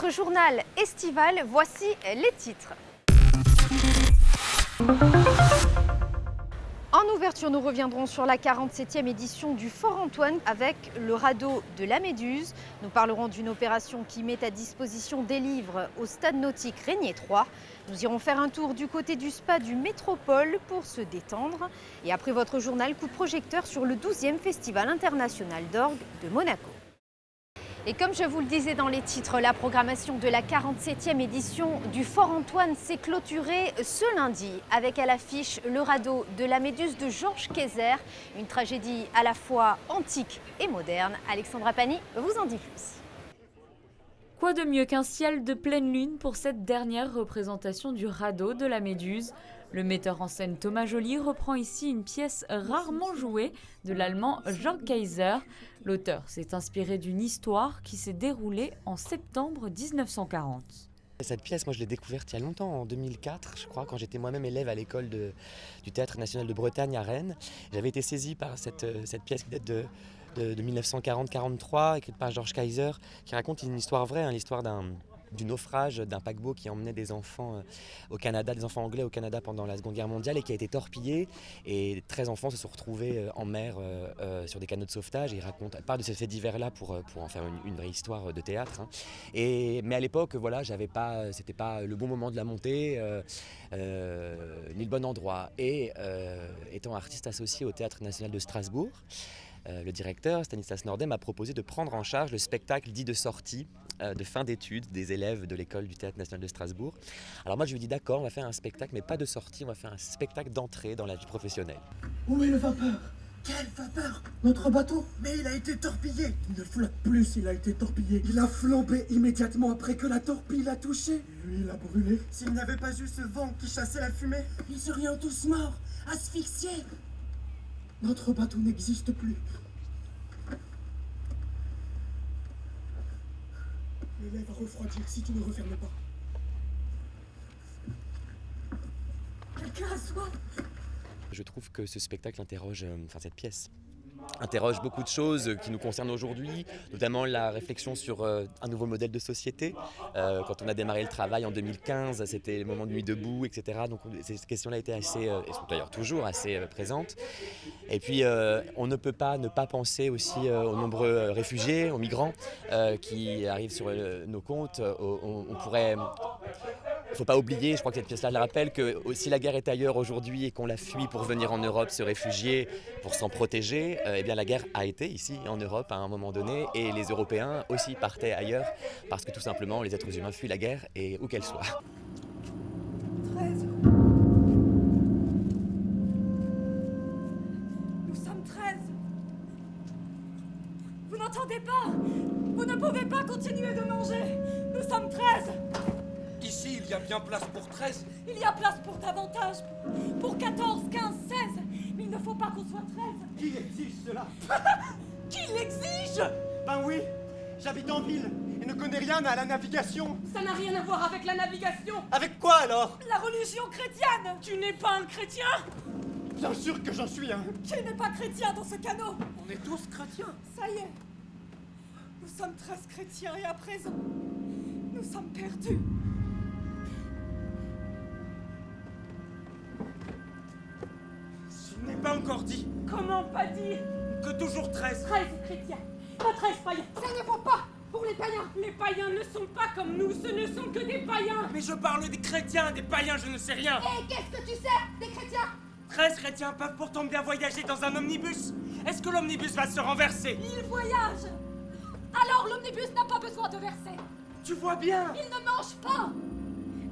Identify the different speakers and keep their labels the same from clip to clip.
Speaker 1: votre journal estival, voici les titres. En ouverture, nous reviendrons sur la 47e édition du Fort Antoine avec le radeau de la Méduse. Nous parlerons d'une opération qui met à disposition des livres au stade nautique Régnier 3. Nous irons faire un tour du côté du spa du Métropole pour se détendre. Et après votre journal, coup de projecteur sur le 12e Festival international d'orgue de Monaco. Et comme je vous le disais dans les titres, la programmation de la 47e édition du Fort Antoine s'est clôturée ce lundi avec à l'affiche le radeau de la Méduse de Georges Kayser, une tragédie à la fois antique et moderne. Alexandra Pani vous en dit plus.
Speaker 2: Quoi de mieux qu'un ciel de pleine lune pour cette dernière représentation du radeau de la Méduse ? Le metteur en scène Thomas Joly reprend ici une pièce rarement jouée de l'allemand Georg Kayser. L'auteur s'est inspiré d'une histoire qui s'est déroulée en septembre 1940.
Speaker 3: Cette pièce, moi je l'ai découverte il y a longtemps, en 2004, je crois, quand j'étais moi-même élève à l'école du Théâtre National de Bretagne à Rennes. J'avais été saisi par cette pièce qui date de 1940-43, écrite par Georg Kayser, qui raconte une histoire vraie, l'histoire du naufrage d'un paquebot qui emmenait des enfants au Canada, des enfants anglais au Canada pendant la Seconde Guerre mondiale et qui a été torpillé. Et 13 enfants se sont retrouvés en mer sur des canots de sauvetage. Et il part de ces faits divers-là pour en faire une vraie histoire de théâtre. Mais à l'époque, voilà, c'était pas le bon moment de la montée, ni le bon endroit. Et étant artiste associé au Théâtre National de Strasbourg, le directeur, Stanislas Nordem, a proposé de prendre en charge le spectacle dit de sortie, de fin d'études des élèves de l'école du Théâtre National de Strasbourg. Alors moi je lui ai dit d'accord, on va faire un spectacle, mais pas de sortie, on va faire un spectacle d'entrée dans la vie professionnelle.
Speaker 4: Où est le vapeur? Quelle vapeur? Notre bateau? Mais il a été torpillé. Il ne flotte plus, il a été torpillé. Il a flambé immédiatement après que la torpille l'a touché. Lui, il a brûlé. S'il n'y avait pas eu ce vent qui chassait la fumée, ils serions tous morts, asphyxiés. Notre bateau n'existe plus. Le lait va refroidir si tu ne refermes pas. Quelqu'un a soif.
Speaker 3: Je trouve que ce spectacle cette pièce interroge beaucoup de choses qui nous concernent aujourd'hui, notamment la réflexion sur un nouveau modèle de société. Quand on a démarré le travail en 2015, c'était le moment de Nuit debout, etc. Donc ces questions-là étaient assez, et sont d'ailleurs toujours assez présentes. Et puis on ne peut pas ne pas penser aussi aux nombreux réfugiés, aux migrants qui arrivent sur nos côtes. On pourrait... Il ne faut pas oublier, je crois que cette pièce-là le rappelle, que si la guerre est ailleurs aujourd'hui et qu'on la fuit pour venir en Europe se réfugier, pour s'en protéger, eh bien la guerre a été ici en Europe à un moment donné et les Européens aussi partaient ailleurs parce que tout simplement les êtres humains fuient la guerre et où qu'elle soit.
Speaker 5: 13. Nous sommes 13. Vous n'entendez pas? Vous ne pouvez pas continuer de manger. Nous sommes 13.
Speaker 6: Ici, il y a bien place pour 13.
Speaker 5: Il y a place pour davantage. Pour 14, 15, 16. Mais il ne faut pas qu'on soit 13.
Speaker 4: Qui exige cela?
Speaker 5: Qui l'exige?
Speaker 4: Ben oui, j'habite en ville et ne connais rien à la navigation.
Speaker 5: Ça n'a rien à voir avec la navigation.
Speaker 4: Avec quoi alors?
Speaker 5: La religion chrétienne. Tu n'es pas un chrétien?
Speaker 4: Bien sûr que j'en suis un.
Speaker 5: Qui n'est pas chrétien dans ce canot?
Speaker 4: On est tous chrétiens.
Speaker 5: Ça y est. Nous sommes 13 chrétiens et à présent, nous sommes perdus.
Speaker 6: Ce n'est pas encore dit.
Speaker 5: Comment pas dit?
Speaker 6: Que toujours 13.
Speaker 5: 13 chrétiens, pas 13 païens. Ça ne vaut pas pour les païens. Les païens ne sont pas comme nous, ce ne sont que des païens.
Speaker 6: Mais je parle des chrétiens, des païens, je ne sais rien.
Speaker 5: Et qu'est-ce que tu sais des chrétiens?
Speaker 6: 13 chrétiens peuvent pourtant bien voyager dans un omnibus. Est-ce que l'omnibus va se renverser?
Speaker 5: Ils voyagent. Alors l'omnibus n'a pas besoin de verser.
Speaker 6: Tu vois bien.
Speaker 5: Ils ne mangent pas.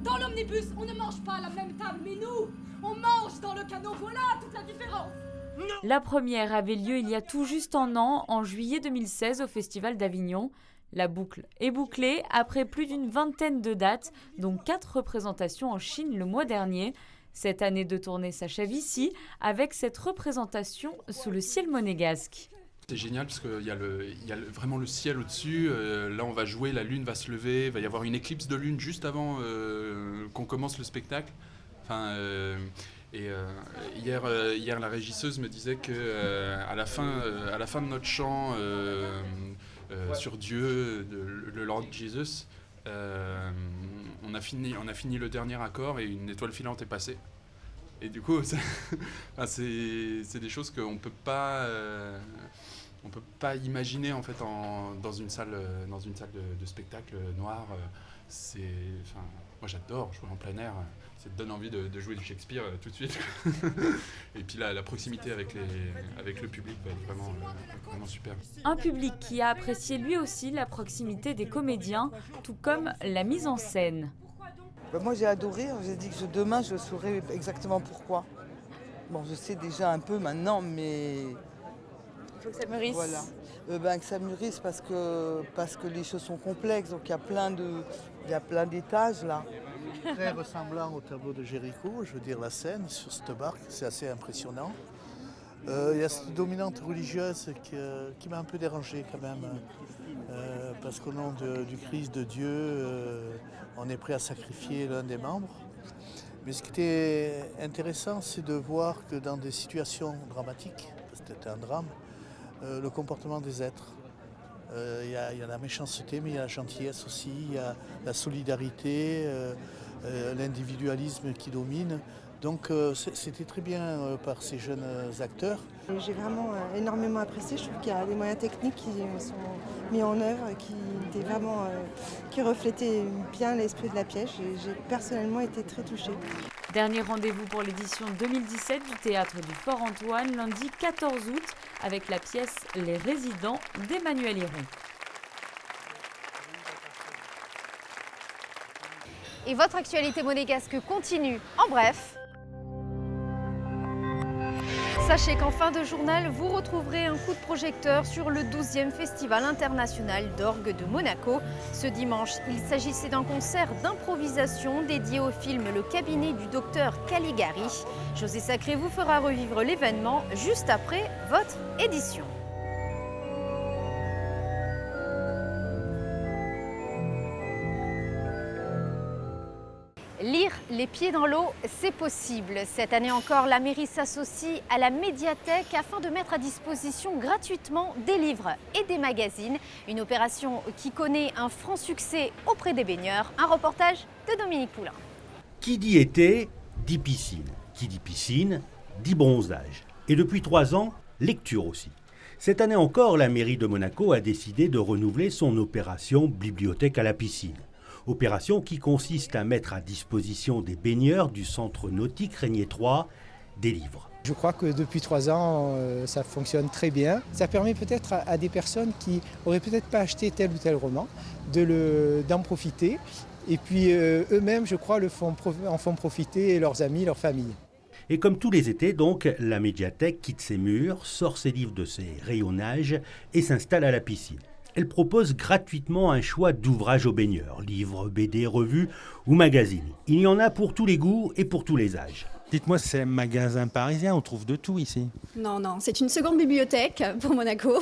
Speaker 5: Dans l'omnibus, on ne mange pas à la même table, mais nous, on mange dans le canot. Voilà toute la différence.
Speaker 6: Non.
Speaker 2: La première avait lieu il y a tout juste un an, en juillet 2016, au Festival d'Avignon. La boucle est bouclée après plus d'une vingtaine de dates, dont 4 représentations en Chine le mois dernier. Cette année de tournée s'achève ici, avec cette représentation sous le ciel monégasque.
Speaker 7: C'est génial parce qu'il y a vraiment le ciel au-dessus. Là, on va jouer, la lune va se lever. Il va y avoir une éclipse de lune juste avant qu'on commence le spectacle. Hier, la régisseuse me disait que à la fin de notre chant sur Dieu, le Lord Jesus, On a fini le dernier accord et une étoile filante est passée. Et du coup, c'est des choses qu'on peut pas imaginer en fait dans une salle de spectacle noir. Moi j'adore jouer en plein air. Ça te donne envie de jouer du Shakespeare tout de suite. Et puis la proximité avec le public va être vraiment super.
Speaker 2: Un public qui a apprécié lui aussi la proximité des comédiens, tout comme la mise en scène.
Speaker 8: Moi j'ai adoré, j'ai dit que demain je saurai exactement pourquoi. Bon, je sais déjà un peu maintenant, mais...
Speaker 1: Il faut que ça mûrisse.
Speaker 8: Voilà. Que ça mûrisse parce que les choses sont complexes, donc il y a plein d'étages là.
Speaker 9: Très ressemblant au tableau de Géricault, je veux dire la scène sur cette barque, c'est assez impressionnant. Il y a cette dominante religieuse qui m'a un peu dérangé quand même, parce qu'au nom du Christ de Dieu, on est prêt à sacrifier l'un des membres. Mais ce qui était intéressant, c'est de voir que dans des situations dramatiques, parce que c'était un drame, le comportement des êtres. Il y a la méchanceté, mais il y a la gentillesse aussi, il y a la solidarité, l'individualisme qui domine. Donc c'était très bien par ces jeunes acteurs.
Speaker 10: J'ai vraiment énormément apprécié. Je trouve qu'il y a des moyens techniques qui sont mis en œuvre, qui reflétaient bien l'esprit de la pièce. J'ai personnellement été très touchée.
Speaker 2: Dernier rendez-vous pour l'édition 2017 du Théâtre du Fort-Antoine, lundi 14 août, avec la pièce Les Résidents d'Emmanuel Héron.
Speaker 1: Et votre actualité monégasque continue en bref. Sachez qu'en fin de journal, vous retrouverez un coup de projecteur sur le 12e Festival international d'orgue de Monaco. Ce dimanche, il s'agissait d'un concert d'improvisation dédié au film Le cabinet du docteur Caligari. José Sacré vous fera revivre l'événement juste après votre édition. Lire les pieds dans l'eau, c'est possible. Cette année encore, la mairie s'associe à la médiathèque afin de mettre à disposition gratuitement des livres et des magazines. Une opération qui connaît un franc succès auprès des baigneurs. Un reportage de Dominique Poulain.
Speaker 11: Qui dit été, dit piscine. Qui dit piscine, dit bronzage. Et depuis 3 ans, lecture aussi. Cette année encore, la mairie de Monaco a décidé de renouveler son opération Bibliothèque à la piscine. Opération qui consiste à mettre à disposition des baigneurs du centre nautique Régnier 3 des livres.
Speaker 12: Je crois que depuis 3 ans, ça fonctionne très bien. Ça permet peut-être à des personnes qui n'auraient peut-être pas acheté tel ou tel roman d'en profiter. Et puis eux-mêmes, je crois, en font profiter leurs amis, leur famille.
Speaker 11: Et comme tous les étés, donc, la médiathèque quitte ses murs, sort ses livres de ses rayonnages et s'installe à la piscine. Elle propose gratuitement un choix d'ouvrages aux baigneurs, livres, BD, revues ou magazines. Il y en a pour tous les goûts et pour tous les âges.
Speaker 13: Dites-moi, c'est un magasin parisien, on trouve de tout ici.
Speaker 14: Non, c'est une seconde bibliothèque pour Monaco.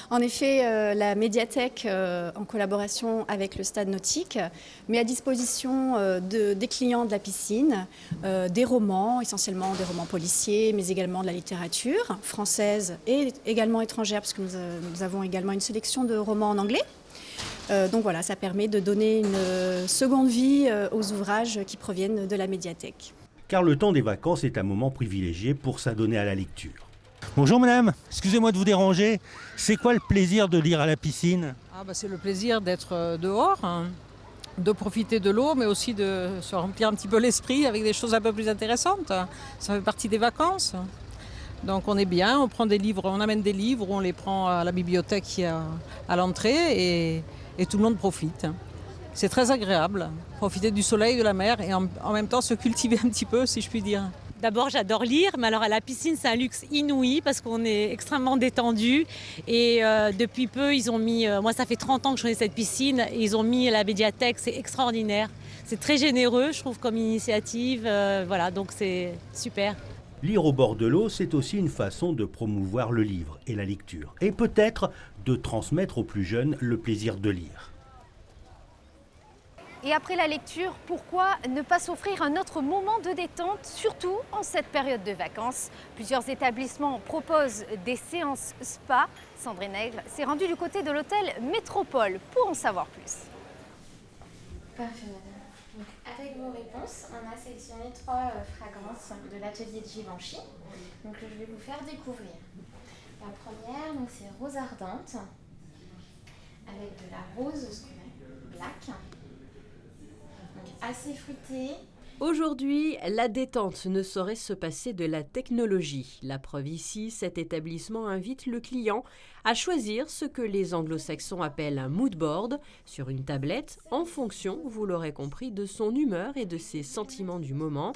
Speaker 14: En effet, la médiathèque, en collaboration avec le Stade Nautique, met à disposition des clients de la piscine des romans, essentiellement des romans policiers, mais également de la littérature française et également étrangère, parce que nous avons également une sélection de romans en anglais. Donc voilà, ça permet de donner une seconde vie aux ouvrages qui proviennent de la médiathèque.
Speaker 11: Car le temps des vacances est un moment privilégié pour s'adonner à la lecture.
Speaker 13: Bonjour madame, excusez-moi de vous déranger. C'est quoi le plaisir de lire à la piscine ?
Speaker 15: C'est le plaisir d'être dehors, de profiter de l'eau, mais aussi de se remplir un petit peu l'esprit avec des choses un peu plus intéressantes. Ça fait partie des vacances. Donc on est bien, on prend des livres, on amène des livres, on les prend à la bibliothèque qui est à l'entrée et tout le monde profite. C'est très agréable, profiter du soleil, de la mer et en même temps se cultiver un petit peu, si je puis dire.
Speaker 16: D'abord, j'adore lire, mais alors à la piscine, c'est un luxe inouï parce qu'on est extrêmement détendu. Et depuis peu, ils ont mis, moi ça fait 30 ans que je connais cette piscine, et ils ont mis la médiathèque, c'est extraordinaire. C'est très généreux, je trouve, comme initiative, voilà, donc c'est super.
Speaker 11: Lire au bord de l'eau, c'est aussi une façon de promouvoir le livre et la lecture. Et peut-être de transmettre aux plus jeunes le plaisir de lire.
Speaker 1: Et après la lecture, pourquoi ne pas s'offrir un autre moment de détente, surtout en cette période de vacances? Plusieurs établissements proposent des séances spa. Sandrine Nègre s'est rendue du côté de l'hôtel Métropole pour en savoir plus.
Speaker 17: Parfait, madame. Donc, avec vos réponses, on a sélectionné 3 fragrances de l'atelier de Givenchy. Donc, je vais vous faire découvrir. La première, donc, c'est rose ardente, avec de la rose, ce qu'on appelle black. Donc, assez fruitée.
Speaker 18: Aujourd'hui, la détente ne saurait se passer de la technologie. La preuve ici, cet établissement invite le client à choisir ce que les anglo-saxons appellent un mood board sur une tablette en fonction, vous l'aurez compris, de son humeur et de ses sentiments du moment.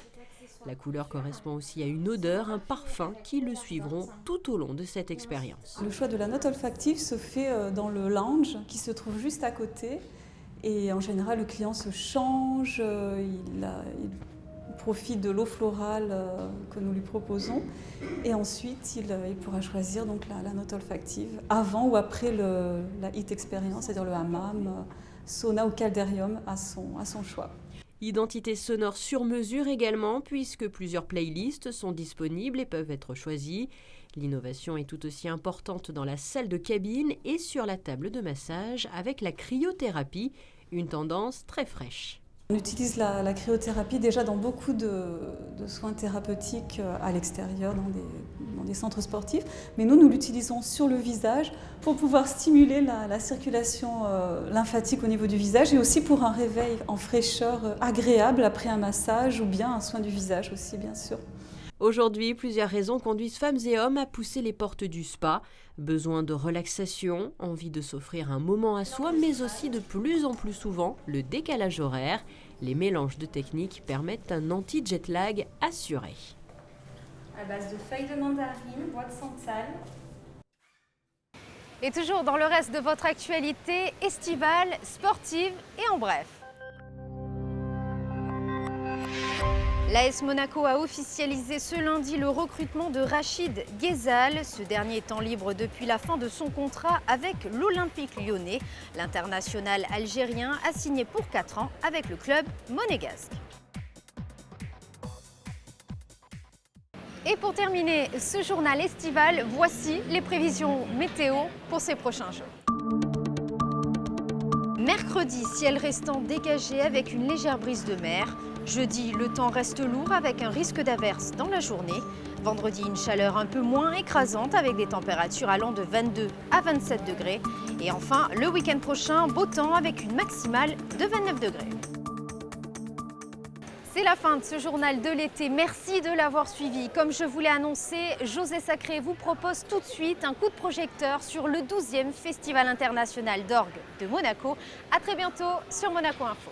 Speaker 18: La couleur correspond aussi à une odeur, un parfum qui le suivront tout au long de cette expérience.
Speaker 19: Le choix de la note olfactive se fait dans le lounge qui se trouve juste à côté. Et en général, le client se change, il profite de l'eau florale que nous lui proposons. Et ensuite, il pourra choisir donc la note olfactive avant ou après la heat experience, c'est-à-dire le hammam, sauna ou caldarium à son choix.
Speaker 18: Identité sonore sur mesure également, puisque plusieurs playlists sont disponibles et peuvent être choisies. L'innovation est tout aussi importante dans la salle de cabine et sur la table de massage avec la cryothérapie, une tendance très fraîche.
Speaker 19: On utilise la cryothérapie déjà dans beaucoup de soins thérapeutiques à l'extérieur, dans des centres sportifs. Mais nous l'utilisons sur le visage pour pouvoir stimuler la circulation lymphatique au niveau du visage et aussi pour un réveil en fraîcheur agréable après un massage ou bien un soin du visage aussi, bien sûr.
Speaker 18: Aujourd'hui, plusieurs raisons conduisent femmes et hommes à pousser les portes du spa. Besoin de relaxation, envie de s'offrir un moment à soi, mais aussi de plus en plus souvent le décalage horaire. Les mélanges de techniques permettent un anti-jet lag assuré.
Speaker 20: À base de feuilles de mandarine, bois de santal.
Speaker 1: Et toujours dans le reste de votre actualité estivale, sportive et en bref. L'AS Monaco a officialisé ce lundi le recrutement de Rachid Ghezal. Ce dernier étant libre depuis la fin de son contrat avec l'Olympique lyonnais. L'international algérien a signé pour 4 ans avec le club monégasque. Et pour terminer ce journal estival, voici les prévisions météo pour ces prochains jours. Mercredi, ciel restant dégagé avec une légère brise de mer. Jeudi, le temps reste lourd avec un risque d'averse dans la journée. Vendredi, une chaleur un peu moins écrasante avec des températures allant de 22 à 27 degrés. Et enfin, le week-end prochain, beau temps avec une maximale de 29 degrés. C'est la fin de ce journal de l'été. Merci de l'avoir suivi. Comme je vous l'ai annoncé, José Sacré vous propose tout de suite un coup de projecteur sur le 12e Festival international d'orgue de Monaco. À très bientôt sur Monaco Info.